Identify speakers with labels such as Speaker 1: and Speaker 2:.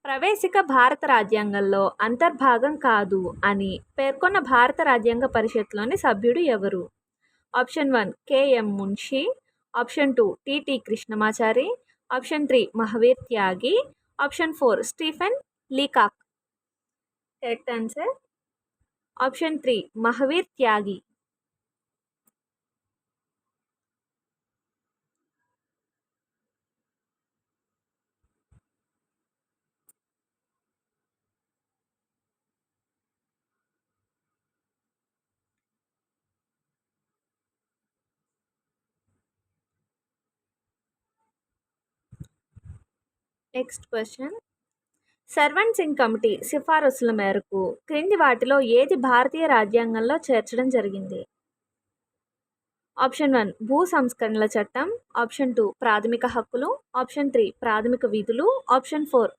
Speaker 1: ప్రవేశిక భారత రాజ్యాంగంలో అంతర్భాగం కాదు అని పేర్కొన్న భారత రాజ్యాంగ పరిషత్లోని సభ్యుడు ఎవరు? Option 1 KM Munshi, option 2 TT Krishnamachari, option 3 Mahavir Tyagi, option 4 Stephen Leacock. Correct answer option 3 Mahavir Tyagi. Next question. Sarwan Singh committee సిఫారసుల మేరకు క్రింది వాటిలో ఏది భారతీయ రాజ్యాంగంలో చేర్చడం జరిగింది? ఆప్షన్ 1 భూ సంస్కరణల చట్టం, ఆప్షన్ 2 ప్రాథమిక హక్కులు, ఆప్షన్ 3 ప్రాథమిక విధులు, ఆప్షన్ 4